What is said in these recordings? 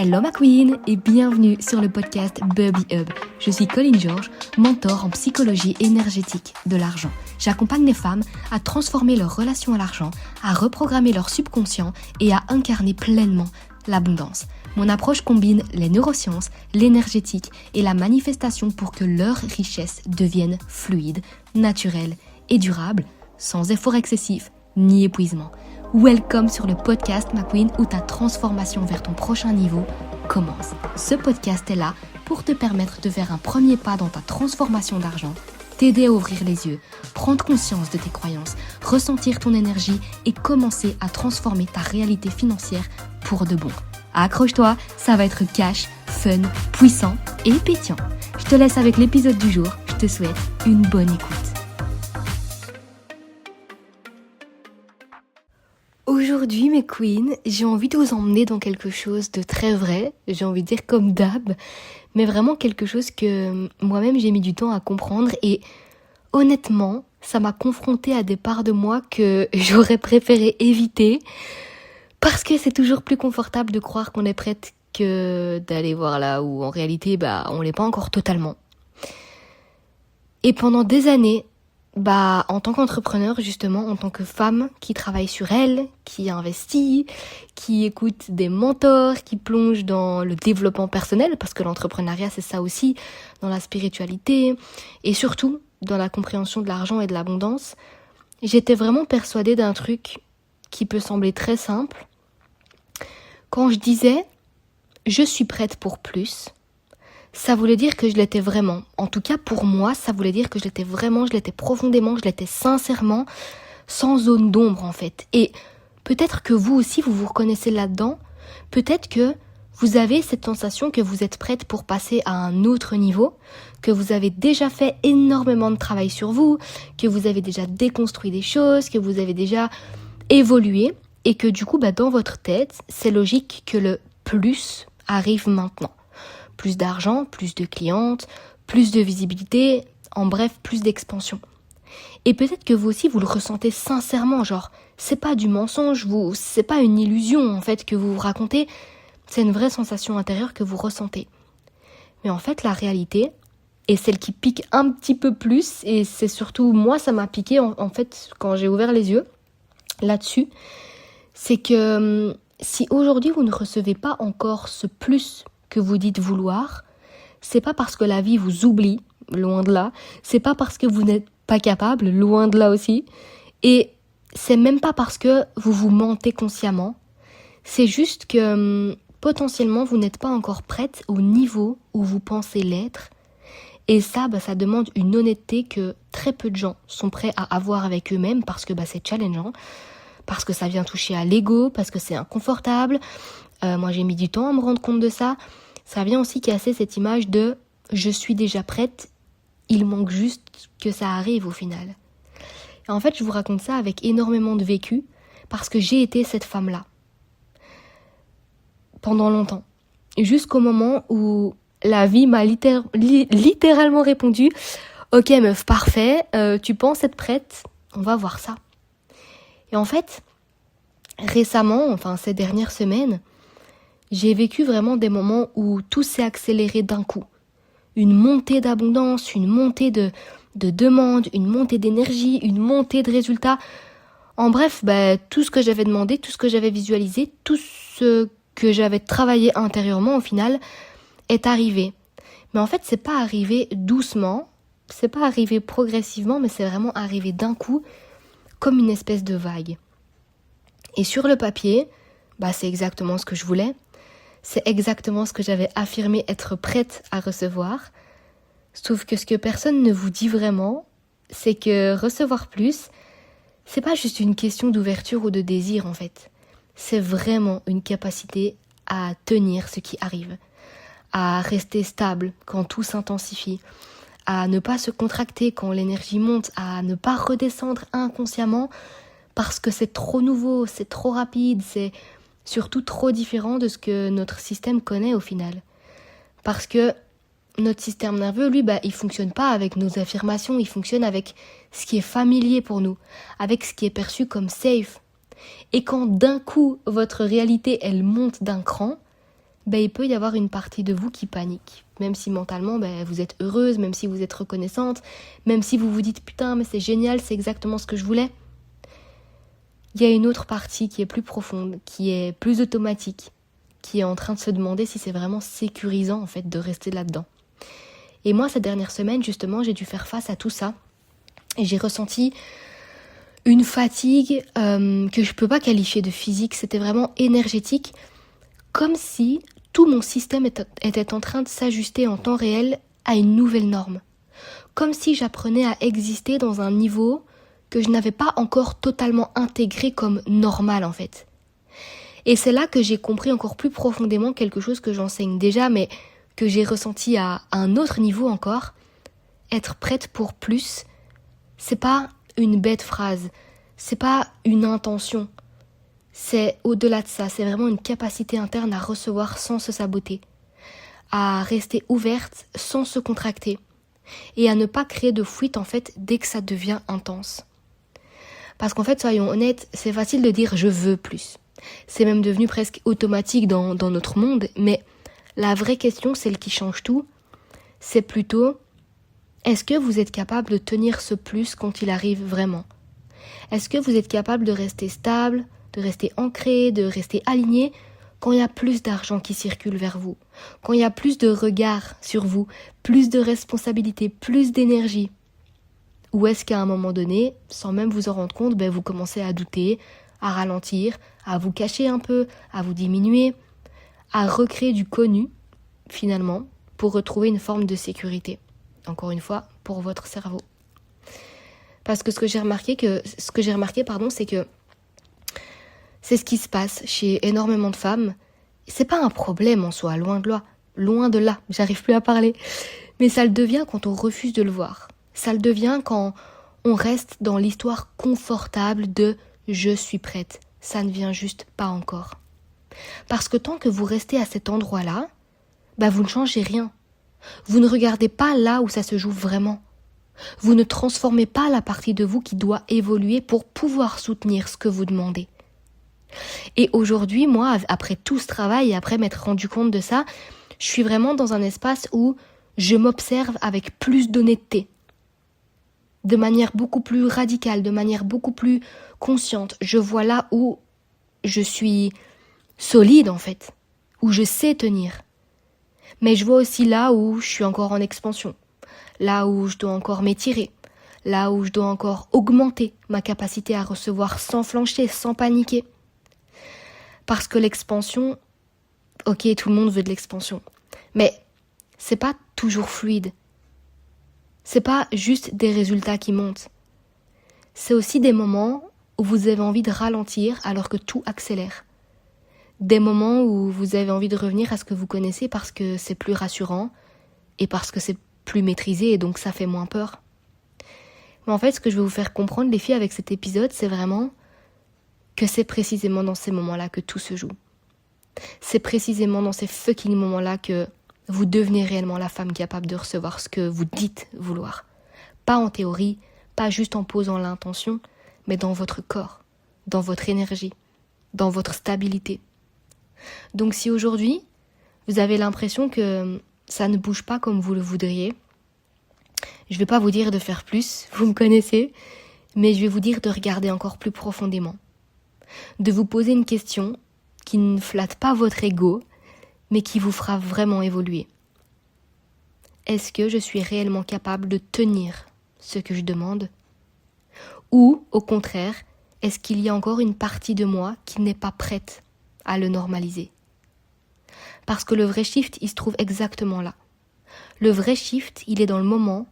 Hello ma queen et bienvenue sur le podcast Bubbly Hub. Je suis Colline Georges, mentor en psychologie énergétique de l'argent. J'accompagne les femmes à transformer leur relation à l'argent, à reprogrammer leur subconscient et à incarner pleinement l'abondance. Mon approche combine les neurosciences, l'énergétique et la manifestation pour que leur richesse devienne fluide, naturelle et durable, sans effort excessif ni épuisement. Welcome sur le podcast ma queen où ta transformation vers ton prochain niveau commence. Ce podcast est là pour te permettre de faire un premier pas dans ta transformation d'argent, t'aider à ouvrir les yeux, prendre conscience de tes croyances, ressentir ton énergie et commencer à transformer ta réalité financière pour de bon. Accroche-toi, ça va être cash, fun, puissant et pétillant. Je te laisse avec l'épisode du jour, je te souhaite une bonne écoute. Aujourd'hui mes queens, j'ai envie de vous emmener dans quelque chose de très vrai, j'ai envie de dire comme d'hab, mais vraiment quelque chose que moi-même j'ai mis du temps à comprendre et honnêtement, ça m'a confrontée à des parts de moi que j'aurais préféré éviter parce que c'est toujours plus confortable de croire qu'on est prête que d'aller voir là où en réalité on l'est pas encore totalement. Et pendant des années, en tant qu'entrepreneur justement, en tant que femme qui travaille sur elle, qui investit, qui écoute des mentors, qui plonge dans le développement personnel, parce que l'entrepreneuriat c'est ça aussi, dans la spiritualité et surtout dans la compréhension de l'argent et de l'abondance, j'étais vraiment persuadée d'un truc qui peut sembler très simple. Quand je disais « je suis prête pour plus », ça voulait dire que je l'étais vraiment. En tout cas, pour moi, ça voulait dire que je l'étais vraiment, je l'étais profondément, je l'étais sincèrement, sans zone d'ombre en fait. Et peut-être que vous aussi, vous vous reconnaissez là-dedans. Peut-être que vous avez cette sensation que vous êtes prête pour passer à un autre niveau, que vous avez déjà fait énormément de travail sur vous, que vous avez déjà déconstruit des choses, que vous avez déjà évolué et que du coup, dans votre tête, c'est logique que le plus arrive maintenant. Plus d'argent, plus de clientes, plus de visibilité, en bref, plus d'expansion. Et peut-être que vous aussi, vous le ressentez sincèrement, genre, c'est pas du mensonge, c'est pas une illusion en fait que vous vous racontez, c'est une vraie sensation intérieure que vous ressentez. Mais en fait, la réalité, et celle qui pique un petit peu plus, et c'est surtout, moi, ça m'a piqué en fait, quand j'ai ouvert les yeux là-dessus, c'est que si aujourd'hui vous ne recevez pas encore ce plus que vous dites vouloir, c'est pas parce que la vie vous oublie, loin de là, c'est pas parce que vous n'êtes pas capable, loin de là aussi, et c'est même pas parce que vous vous mentez consciemment, c'est juste que potentiellement vous n'êtes pas encore prête au niveau où vous pensez l'être, et ça, ça demande une honnêteté que très peu de gens sont prêts à avoir avec eux-mêmes parce que c'est challengeant, parce que ça vient toucher à l'ego, parce que c'est inconfortable. Moi j'ai mis du temps à me rendre compte de ça. Ça vient aussi casser cette image de « je suis déjà prête, il manque juste que ça arrive au final ». Et en fait je vous raconte ça avec énormément de vécu parce que j'ai été cette femme-là pendant longtemps. Jusqu'au moment où la vie m'a littéralement répondu « Ok meuf, parfait, tu penses être prête, on va voir ça ». Et en fait, récemment, ces dernières semaines, j'ai vécu vraiment des moments où tout s'est accéléré d'un coup. Une montée d'abondance, une montée de demandes, une montée d'énergie, une montée de résultats. En bref, tout ce que j'avais demandé, tout ce que j'avais visualisé, tout ce que j'avais travaillé intérieurement au final est arrivé. Mais en fait, c'est pas arrivé doucement, c'est pas arrivé progressivement, mais c'est vraiment arrivé d'un coup, comme une espèce de vague. Et sur le papier, c'est exactement ce que je voulais. C'est exactement ce que j'avais affirmé être prête à recevoir. Sauf que ce que personne ne vous dit vraiment, c'est que recevoir plus, c'est pas juste une question d'ouverture ou de désir en fait. C'est vraiment une capacité à tenir ce qui arrive, à rester stable quand tout s'intensifie, à ne pas se contracter quand l'énergie monte, à ne pas redescendre inconsciemment parce que c'est trop nouveau, c'est trop rapide, c'est surtout trop différent de ce que notre système connaît au final. Parce que notre système nerveux, lui, il fonctionne pas avec nos affirmations, il fonctionne avec ce qui est familier pour nous, avec ce qui est perçu comme safe. Et quand d'un coup, votre réalité, elle monte d'un cran, il peut y avoir une partie de vous qui panique. Même si mentalement, vous êtes heureuse, même si vous êtes reconnaissante, même si vous vous dites « Putain, mais c'est génial, c'est exactement ce que je voulais ». Il y a une autre partie qui est plus profonde, qui est plus automatique, qui est en train de se demander si c'est vraiment sécurisant en fait de rester là-dedans. Et moi, cette dernière semaine, justement, j'ai dû faire face à tout ça. Et j'ai ressenti une fatigue que je peux pas qualifier de physique, c'était vraiment énergétique, comme si tout mon système était en train de s'ajuster en temps réel à une nouvelle norme. Comme si j'apprenais à exister dans un niveau que je n'avais pas encore totalement intégré comme normal en fait. Et c'est là que j'ai compris encore plus profondément quelque chose que j'enseigne déjà, mais que j'ai ressenti à un autre niveau encore. Être prête pour plus, c'est pas une bête phrase, c'est pas une intention. C'est au-delà de ça, c'est vraiment une capacité interne à recevoir sans se saboter, à rester ouverte sans se contracter et à ne pas créer de fuite en fait dès que ça devient intense. Parce qu'en fait, soyons honnêtes, c'est facile de dire « je veux plus ». C'est même devenu presque automatique dans notre monde, mais la vraie question, celle qui change tout, c'est plutôt « est-ce que vous êtes capable de tenir ce plus quand il arrive vraiment ? Est-ce que vous êtes capable de rester stable, de rester ancré, de rester aligné quand il y a plus d'argent qui circule vers vous, quand il y a plus de regards sur vous, plus de responsabilités, plus d'énergie ? Ou est-ce qu'à un moment donné, sans même vous en rendre compte, vous commencez à douter, à ralentir, à vous cacher un peu, à vous diminuer, à recréer du connu, finalement, pour retrouver une forme de sécurité. Encore une fois, pour votre cerveau. Parce que ce que j'ai remarqué, c'est que c'est ce qui se passe chez énormément de femmes. C'est pas un problème en soi, loin de là, j'arrive plus à parler. Mais ça le devient quand on refuse de le voir. Ça le devient quand on reste dans l'histoire confortable de « je suis prête ». Ça ne vient juste pas encore. Parce que tant que vous restez à cet endroit-là, vous ne changez rien. Vous ne regardez pas là où ça se joue vraiment. Vous ne transformez pas la partie de vous qui doit évoluer pour pouvoir soutenir ce que vous demandez. Et aujourd'hui, moi, après tout ce travail et après m'être rendu compte de ça, je suis vraiment dans un espace où je m'observe avec plus d'honnêteté. De manière beaucoup plus radicale, de manière beaucoup plus consciente. Je vois là où je suis solide en fait, où je sais tenir. Mais je vois aussi là où je suis encore en expansion, là où je dois encore m'étirer, là où je dois encore augmenter ma capacité à recevoir sans flancher, sans paniquer. Parce que l'expansion, ok, tout le monde veut de l'expansion, mais c'est pas toujours fluide. C'est pas juste des résultats qui montent. C'est aussi des moments où vous avez envie de ralentir alors que tout accélère. Des moments où vous avez envie de revenir à ce que vous connaissez parce que c'est plus rassurant et parce que c'est plus maîtrisé et donc ça fait moins peur. Mais en fait, ce que je vais vous faire comprendre, les filles, avec cet épisode, c'est vraiment que c'est précisément dans ces moments-là que tout se joue. C'est précisément dans ces fucking moments-là que vous devenez réellement la femme capable de recevoir ce que vous dites vouloir. Pas en théorie, pas juste en posant l'intention, mais dans votre corps, dans votre énergie, dans votre stabilité. Donc si aujourd'hui, vous avez l'impression que ça ne bouge pas comme vous le voudriez, je ne vais pas vous dire de faire plus, vous me connaissez, mais je vais vous dire de regarder encore plus profondément. De vous poser une question qui ne flatte pas votre ego, mais qui vous fera vraiment évoluer. Est-ce que je suis réellement capable de tenir ce que je demande ? Ou, au contraire, est-ce qu'il y a encore une partie de moi qui n'est pas prête à le normaliser ? Parce que le vrai shift, il se trouve exactement là. Le vrai shift, il est dans le moment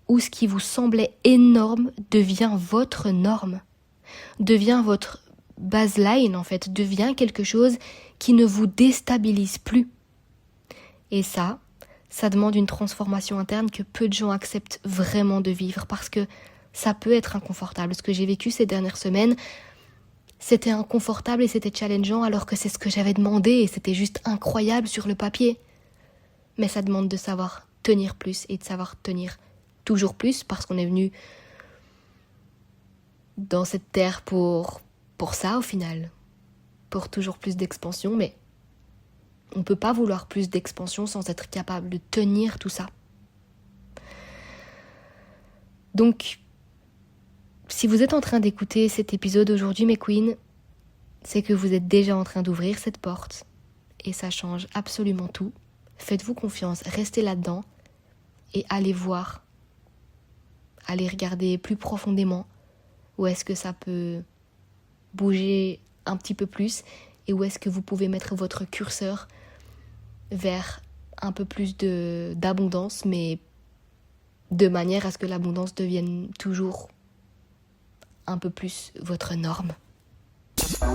où ce qui vous semblait énorme devient votre norme, devient votre baseline en fait, devient quelque chose qui ne vous déstabilise plus. Et ça demande une transformation interne que peu de gens acceptent vraiment de vivre parce que ça peut être inconfortable. Ce que j'ai vécu ces dernières semaines, c'était inconfortable et c'était challengeant alors que c'est ce que j'avais demandé et c'était juste incroyable sur le papier. Mais ça demande de savoir tenir plus et de savoir tenir toujours plus parce qu'on est venu dans cette terre pour ça au final. Pour toujours plus d'expansion, mais On ne peut pas vouloir plus d'expansion sans être capable de tenir tout ça. Donc, si vous êtes en train d'écouter cet épisode aujourd'hui, mes queens, c'est que vous êtes déjà en train d'ouvrir cette porte. Et ça change absolument tout. Faites-vous confiance, restez là-dedans et allez voir. Allez regarder plus profondément où est-ce que ça peut bouger un petit peu plus et où est-ce que vous pouvez mettre votre curseur vers un peu plus d'abondance, mais de manière à ce que l'abondance devienne toujours un peu plus votre norme.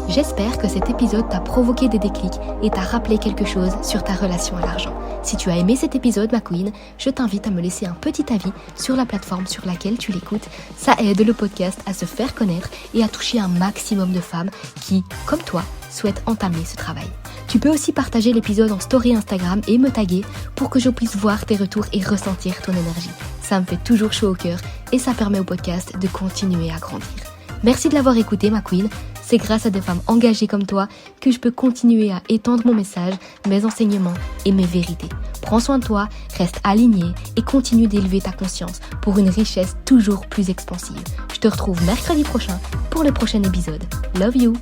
J'espère que cet épisode t'a provoqué des déclics et t'a rappelé quelque chose sur ta relation à l'argent. Si tu as aimé cet épisode, ma queen, je t'invite à me laisser un petit avis sur la plateforme sur laquelle tu l'écoutes. Ça aide le podcast à se faire connaître et à toucher un maximum de femmes qui, comme toi, souhaitent entamer ce travail. Tu peux aussi partager l'épisode en story Instagram et me taguer pour que je puisse voir tes retours et ressentir ton énergie. Ça me fait toujours chaud au cœur et ça permet au podcast de continuer à grandir. Merci de l'avoir écouté, ma queen. C'est grâce à des femmes engagées comme toi que je peux continuer à étendre mon message, mes enseignements et mes vérités. Prends soin de toi, reste aligné et continue d'élever ta conscience pour une richesse toujours plus expansive. Je te retrouve mercredi prochain pour le prochain épisode. Love you!